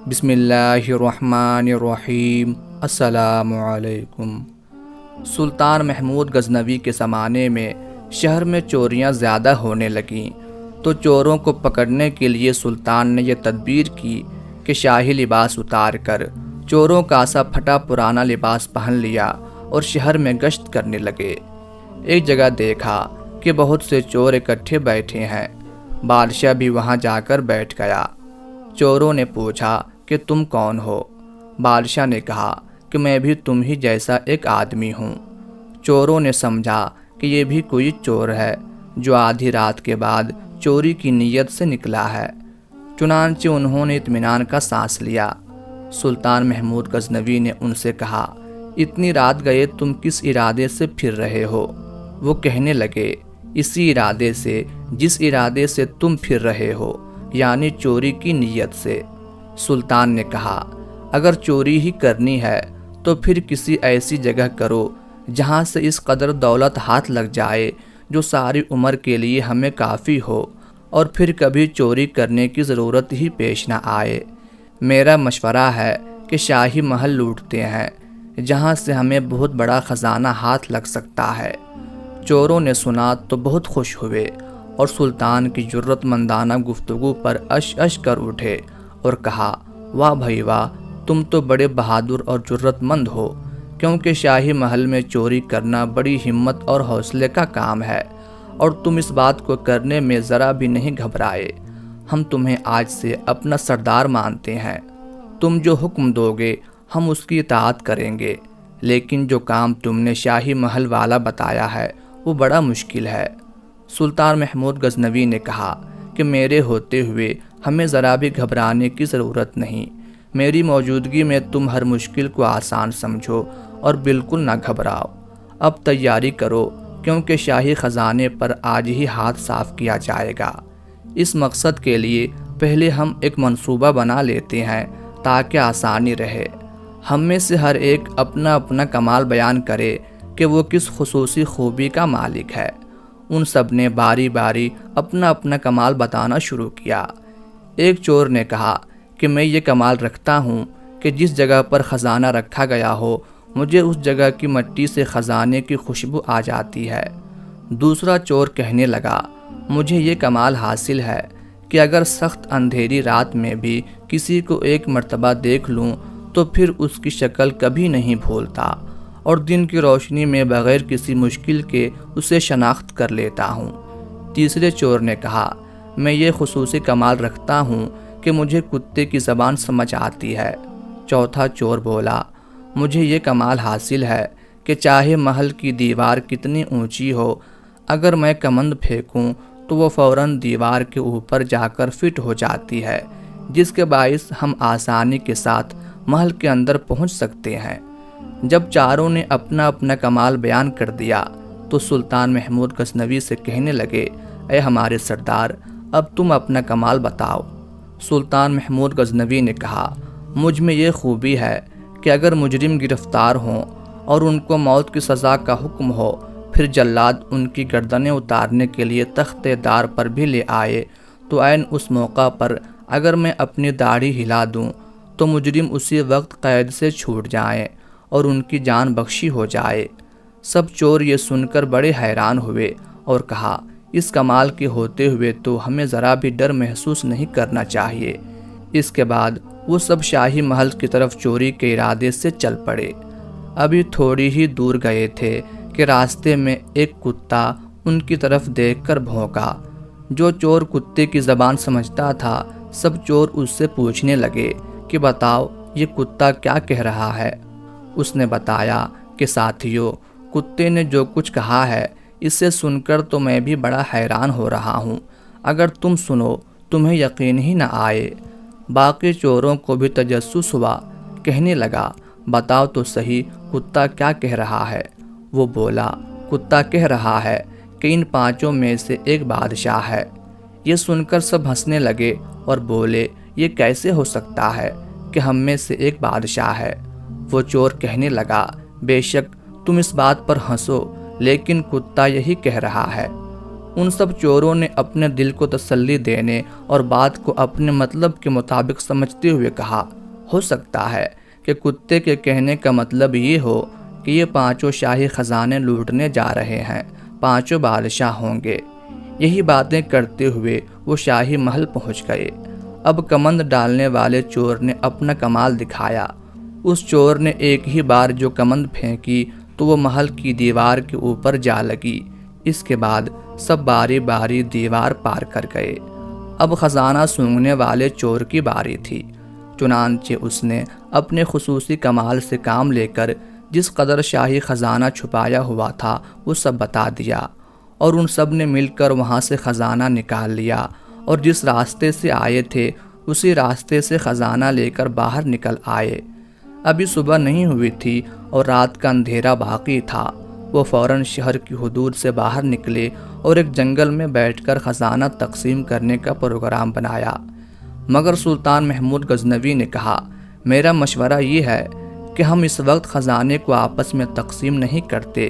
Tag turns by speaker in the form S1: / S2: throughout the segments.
S1: بسم اللہ الرحمن الرحیم۔ السلام علیکم۔ سلطان محمود غزنوی کے زمانے میں شہر میں چوریاں زیادہ ہونے لگیں تو چوروں کو پکڑنے کے لیے سلطان نے یہ تدبیر کی کہ شاہی لباس اتار کر چوروں کا سا پھٹا پرانا لباس پہن لیا اور شہر میں گشت کرنے لگے۔ ایک جگہ دیکھا کہ بہت سے چور اکٹھے بیٹھے ہیں۔ بادشاہ بھی وہاں جا کر بیٹھ گیا۔ چوروں نے پوچھا کہ تم کون ہو؟ بادشاہ نے کہا کہ میں بھی تم ہی جیسا ایک آدمی ہوں۔ چوروں نے سمجھا کہ یہ بھی کوئی چور ہے جو آدھی رات کے بعد چوری کی نیت سے نکلا ہے۔ چنانچہ انہوں نے اطمینان کا سانس لیا۔ سلطان محمود غزنوی نے ان سے کہا، اتنی رات گئے تم کس ارادے سے پھر رہے ہو؟ وہ کہنے لگے، اسی ارادے سے جس ارادے سے تم پھر رہے ہو، یعنی چوری کی نیت سے۔ سلطان نے کہا، اگر چوری ہی کرنی ہے تو پھر کسی ایسی جگہ کرو جہاں سے اس قدر دولت ہاتھ لگ جائے جو ساری عمر کے لیے ہمیں کافی ہو اور پھر کبھی چوری کرنے کی ضرورت ہی پیش نہ آئے۔ میرا مشورہ ہے کہ شاہی محل لوٹتے ہیں جہاں سے ہمیں بہت بڑا خزانہ ہاتھ لگ سکتا ہے۔ چوروں نے سنا تو بہت خوش ہوئے اور سلطان کی جرت مندانہ گفتگو پر اش اش کر اٹھے اور کہا، واہ بھائی واہ، تم تو بڑے بہادر اور جرت مند ہو، کیونکہ شاہی محل میں چوری کرنا بڑی ہمت اور حوصلے کا کام ہے اور تم اس بات کو کرنے میں ذرا بھی نہیں گھبرائے۔ ہم تمہیں آج سے اپنا سردار مانتے ہیں۔ تم جو حکم دو گے ہم اس کی اطاعت کریں گے، لیکن جو کام تم نے شاہی محل والا بتایا ہے وہ بڑا مشکل ہے۔ سلطان محمود غزنوی نے کہا کہ میرے ہوتے ہوئے ہمیں ذرا بھی گھبرانے کی ضرورت نہیں۔ میری موجودگی میں تم ہر مشکل کو آسان سمجھو اور بالکل نہ گھبراؤ۔ اب تیاری کرو کیونکہ شاہی خزانے پر آج ہی ہاتھ صاف کیا جائے گا۔ اس مقصد کے لیے پہلے ہم ایک منصوبہ بنا لیتے ہیں تاکہ آسانی رہے۔ ہم میں سے ہر ایک اپنا اپنا کمال بیان کرے کہ وہ کس خصوصی خوبی کا مالک ہے۔ ان سب نے باری باری اپنا اپنا کمال بتانا شروع کیا۔ ایک چور نے کہا کہ میں یہ کمال رکھتا ہوں کہ جس جگہ پر خزانہ رکھا گیا ہو مجھے اس جگہ کی مٹی سے خزانے کی خوشبو آ جاتی ہے۔ دوسرا چور کہنے لگا، مجھے یہ کمال حاصل ہے کہ اگر سخت اندھیری رات میں بھی کسی کو ایک مرتبہ دیکھ لوں تو پھر اس کی شکل کبھی نہیں بھولتا اور دن کی روشنی میں بغیر کسی مشکل کے اسے شناخت کر لیتا ہوں۔ تیسرے چور نے کہا، میں یہ خصوصی کمال رکھتا ہوں کہ مجھے کتے کی زبان سمجھ آتی ہے۔ چوتھا چور بولا، مجھے یہ کمال حاصل ہے کہ چاہے محل کی دیوار کتنی اونچی ہو، اگر میں کمند پھینکوں تو وہ فوراً دیوار کے اوپر جا کر فٹ ہو جاتی ہے، جس کے باعث ہم آسانی کے ساتھ محل کے اندر پہنچ سکتے ہیں۔ جب چاروں نے اپنا اپنا کمال بیان کر دیا تو سلطان محمود غزنوی سے کہنے لگے، اے ہمارے سردار، اب تم اپنا کمال بتاؤ۔ سلطان محمود غزنوی نے کہا، مجھ میں یہ خوبی ہے کہ اگر مجرم گرفتار ہوں اور ان کو موت کی سزا کا حکم ہو، پھر جلاد ان کی گردنیں اتارنے کے لیے تختے دار پر بھی لے آئے تو عین اس موقع پر اگر میں اپنی داڑھی ہلا دوں تو مجرم اسی وقت قید سے چھوٹ جائیں اور ان کی جان بخشی ہو جائے۔ سب چور یہ سن کر بڑے حیران ہوئے اور کہا، اس کمال کے ہوتے ہوئے تو ہمیں ذرا بھی ڈر محسوس نہیں کرنا چاہیے۔ اس کے بعد وہ سب شاہی محل کی طرف چوری کے ارادے سے چل پڑے۔ ابھی تھوڑی ہی دور گئے تھے کہ راستے میں ایک کتا ان کی طرف دیکھ کر بھونکا۔ جو چور کتے کی زبان سمجھتا تھا سب چور اس سے پوچھنے لگے کہ بتاؤ یہ کتا کیا کہہ رہا ہے۔ اس نے بتایا کہ ساتھیو، کتے نے جو کچھ کہا ہے اسے سن کر تو میں بھی بڑا حیران ہو رہا ہوں، اگر تم سنو تمہیں یقین ہی نہ آئے۔ باقی چوروں کو بھی تجسس ہوا، کہنے لگا، بتاؤ تو صحیح کتا کیا کہہ رہا ہے۔ وہ بولا، کتا کہہ رہا ہے کہ ان پانچوں میں سے ایک بادشاہ ہے۔ یہ سن کر سب ہنسنے لگے اور بولے، یہ کیسے ہو سکتا ہے کہ ہم میں سے ایک بادشاہ ہے؟ وہ چور کہنے لگا، بے شک تم اس بات پر ہنسو لیکن کتا یہی کہہ رہا ہے۔ ان سب چوروں نے اپنے دل کو تسلی دینے اور بات کو اپنے مطلب کے مطابق سمجھتے ہوئے کہا، ہو سکتا ہے کہ کتے کے کہنے کا مطلب یہ ہو کہ یہ پانچوں شاہی خزانے لوٹنے جا رہے ہیں، پانچوں بادشاہ ہوں گے۔ یہی باتیں کرتے ہوئے وہ شاہی محل پہنچ گئے۔ اب کمند ڈالنے والے چور نے اپنا کمال دکھایا۔ اس چور نے ایک ہی بار جو کمند پھینکی تو وہ محل کی دیوار کے اوپر جا لگی۔ اس کے بعد سب باری باری دیوار پار کر گئے۔ اب خزانہ سونگھنے والے چور کی باری تھی، چنانچہ اس نے اپنے خصوصی کمال سے کام لے کر جس قدر شاہی خزانہ چھپایا ہوا تھا وہ سب بتا دیا، اور ان سب نے مل کر وہاں سے خزانہ نکال لیا، اور جس راستے سے آئے تھے اسی راستے سے خزانہ لے کر باہر نکل آئے۔ ابھی صبح نہیں ہوئی تھی اور رات کا اندھیرا باقی تھا۔ وہ فوراً شہر کی حدود سے باہر نکلے اور ایک جنگل میں بیٹھ کر خزانہ تقسیم کرنے کا پروگرام بنایا۔ مگر سلطان محمود غزنوی نے کہا، میرا مشورہ یہ ہے کہ ہم اس وقت خزانے کو آپس میں تقسیم نہیں کرتے،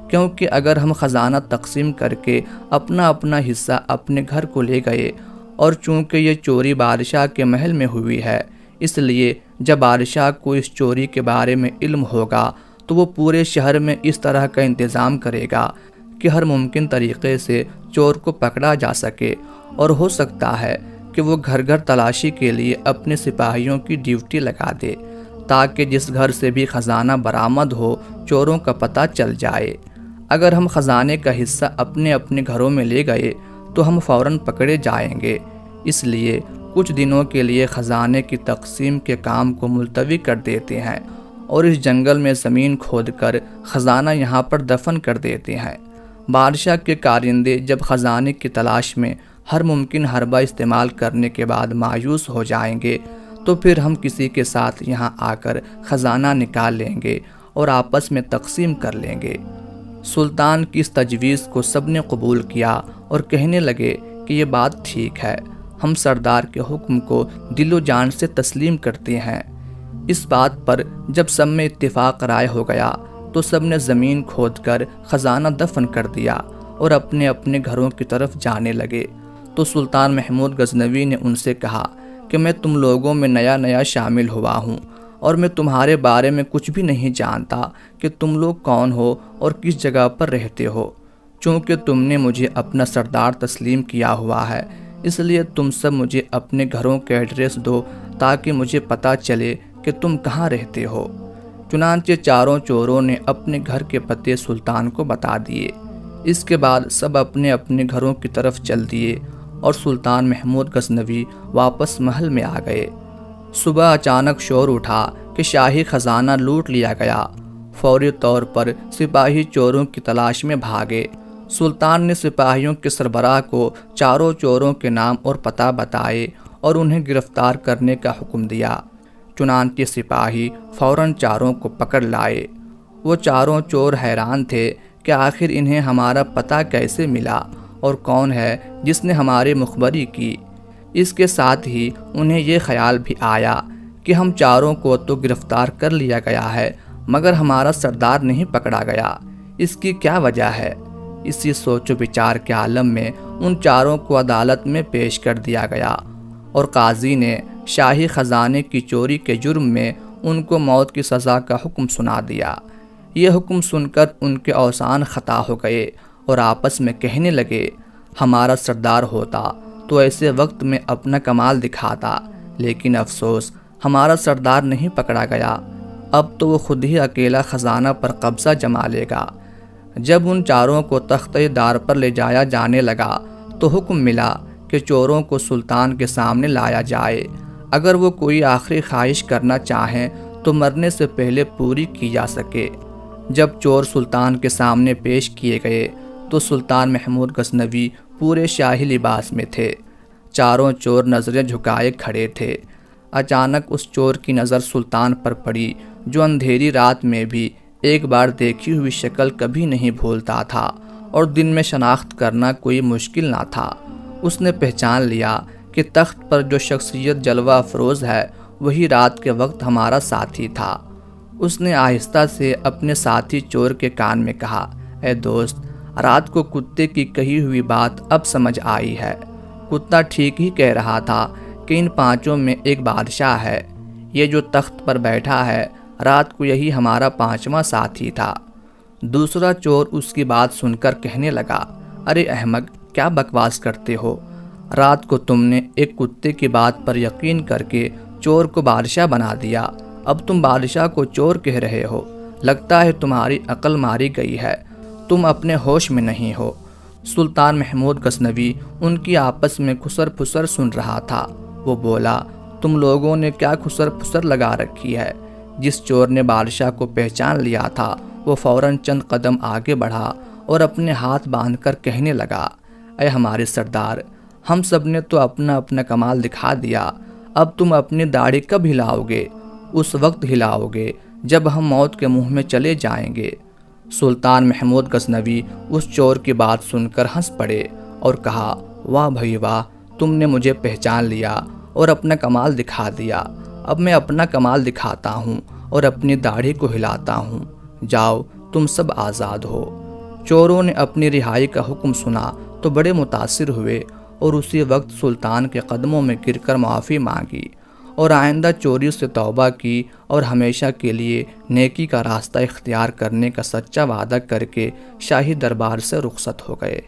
S1: کیونکہ اگر ہم خزانہ تقسیم کر کے اپنا اپنا حصہ اپنے گھر کو لے گئے، اور چونکہ یہ چوری بادشاہ کے محل میں ہوئی ہے، اس لیے جب بادشاہ کو اس چوری کے بارے میں علم ہوگا تو وہ پورے شہر میں اس طرح کا انتظام کرے گا کہ ہر ممکن طریقے سے چور کو پکڑا جا سکے، اور ہو سکتا ہے کہ وہ گھر گھر تلاشی کے لیے اپنے سپاہیوں کی ڈیوٹی لگا دے، تاکہ جس گھر سے بھی خزانہ برآمد ہو چوروں کا پتہ چل جائے۔ اگر ہم خزانے کا حصہ اپنے اپنے گھروں میں لے گئے تو ہم فوراً پکڑے جائیں گے، اس لیے کچھ دنوں کے لیے خزانے کی تقسیم کے کام کو ملتوی کر دیتے ہیں، اور اس جنگل میں زمین کھود کر خزانہ یہاں پر دفن کر دیتے ہیں۔ بادشاہ کے کارندے جب خزانے کی تلاش میں ہر ممکن حربہ استعمال کرنے کے بعد مایوس ہو جائیں گے تو پھر ہم کسی کے ساتھ یہاں آ کر خزانہ نکال لیں گے اور آپس میں تقسیم کر لیں گے۔ سلطان کی اس تجویز کو سب نے قبول کیا اور کہنے لگے کہ یہ بات ٹھیک ہے، ہم سردار کے حکم کو دل و جان سے تسلیم کرتے ہیں۔ اس بات پر جب سب میں اتفاق رائے ہو گیا تو سب نے زمین کھود کر خزانہ دفن کر دیا اور اپنے اپنے گھروں کی طرف جانے لگے۔ تو سلطان محمود غزنوی نے ان سے کہا کہ میں تم لوگوں میں نیا شامل ہوا ہوں، اور میں تمہارے بارے میں کچھ بھی نہیں جانتا کہ تم لوگ کون ہو اور کس جگہ پر رہتے ہو۔ چونکہ تم نے مجھے اپنا سردار تسلیم کیا ہوا ہے، اس لیے تم سب مجھے اپنے گھروں کے ایڈریس دو تاکہ مجھے پتہ چلے کہ تم کہاں رہتے ہو۔ چنانچہ چاروں چوروں نے اپنے گھر کے پتے سلطان کو بتا دیے۔ اس کے بعد سب اپنے اپنے گھروں کی طرف چل دیے اور سلطان محمود غزنوی واپس محل میں آ گئے۔ صبح اچانک شور اٹھا کہ شاہی خزانہ لوٹ لیا گیا۔ فوری طور پر سپاہی چوروں کی تلاش میں بھاگے۔ سلطان نے سپاہیوں کے سربراہ کو چاروں چوروں کے نام اور پتہ بتائے اور انہیں گرفتار کرنے کا حکم دیا۔ چنانچہ سپاہی فوراً چاروں کو پکڑ لائے۔ وہ چاروں چور حیران تھے کہ آخر انہیں ہمارا پتہ کیسے ملا اور کون ہے جس نے ہماری مخبری کی۔ اس کے ساتھ ہی انہیں یہ خیال بھی آیا کہ ہم چاروں کو تو گرفتار کر لیا گیا ہے مگر ہمارا سردار نہیں پکڑا گیا، اس کی کیا وجہ ہے؟ اسی سوچ و بچار کے عالم میں ان چاروں کو عدالت میں پیش کر دیا گیا اور قاضی نے شاہی خزانے کی چوری کے جرم میں ان کو موت کی سزا کا حکم سنا دیا۔ یہ حکم سن کر ان کے اوسان خطا ہو گئے اور آپس میں کہنے لگے، ہمارا سردار ہوتا تو ایسے وقت میں اپنا کمال دکھاتا، لیکن افسوس ہمارا سردار نہیں پکڑا گیا، اب تو وہ خود ہی اکیلا خزانہ پر قبضہ جما لے گا۔ جب ان چاروں کو تختہ دار پر لے جایا جانے لگا تو حکم ملا کہ چوروں کو سلطان کے سامنے لایا جائے، اگر وہ کوئی آخری خواہش کرنا چاہیں تو مرنے سے پہلے پوری کی جا سکے۔ جب چور سلطان کے سامنے پیش کیے گئے تو سلطان محمود غزنوی پورے شاہی لباس میں تھے۔ چاروں چور نظریں جھکائے کھڑے تھے۔ اچانک اس چور کی نظر سلطان پر پڑی جو اندھیری رات میں بھی ایک بار دیکھی ہوئی شکل کبھی نہیں بھولتا تھا اور دن میں شناخت کرنا کوئی مشکل نہ تھا۔ اس نے پہچان لیا کہ تخت پر جو شخصیت جلوہ افروز ہے وہی رات کے وقت ہمارا ساتھی تھا۔ اس نے آہستہ سے اپنے ساتھی چور کے کان میں کہا، اے دوست، رات کو کتے کی کہی ہوئی بات اب سمجھ آئی ہے۔ کتا ٹھیک ہی کہہ رہا تھا کہ ان پانچوں میں ایک بادشاہ ہے۔ یہ جو تخت پر بیٹھا ہے، رات کو یہی ہمارا پانچواں ساتھی تھا۔ دوسرا چور اس کی بات سن کر کہنے لگا، ارے احمق، کیا بکواس کرتے ہو؟ رات کو تم نے ایک کتے کی بات پر یقین کر کے چور کو بادشاہ بنا دیا، اب تم بادشاہ کو چور کہہ رہے ہو؟ لگتا ہے تمہاری عقل ماری گئی ہے، تم اپنے ہوش میں نہیں ہو۔ سلطان محمود غزنوی ان کی آپس میں خسر پھسر سن رہا تھا۔ وہ بولا، تم لوگوں نے کیا خسر پھسر لگا رکھی ہے؟ جس چور نے بادشاہ کو پہچان لیا تھا وہ فوراً چند قدم آگے بڑھا اور اپنے ہاتھ باندھ کر کہنے لگا، اے ہمارے سردار، ہم سب نے تو اپنا اپنا کمال دکھا دیا، اب تم اپنی داڑھی کب ہلاؤ گے؟ اس وقت ہلاؤ گے جب ہم موت کے منہ میں چلے جائیں گے۔ سلطان محمود غزنوی اس چور کی بات سن کر ہنس پڑے اور کہا، واہ بھائی واہ، تم نے مجھے پہچان لیا اور اپنا کمال دکھا دیا، اب میں اپنا کمال دکھاتا ہوں اور اپنی داڑھی کو ہلاتا ہوں، جاؤ تم سب آزاد ہو۔ چوروں نے اپنی رہائی کا حکم سنا تو بڑے متاثر ہوئے اور اسی وقت سلطان کے قدموں میں گر کر معافی مانگی اور آئندہ چوری سے توبہ کی اور ہمیشہ کے لیے نیکی کا راستہ اختیار کرنے کا سچا وعدہ کر کے شاہی دربار سے رخصت ہو گئے۔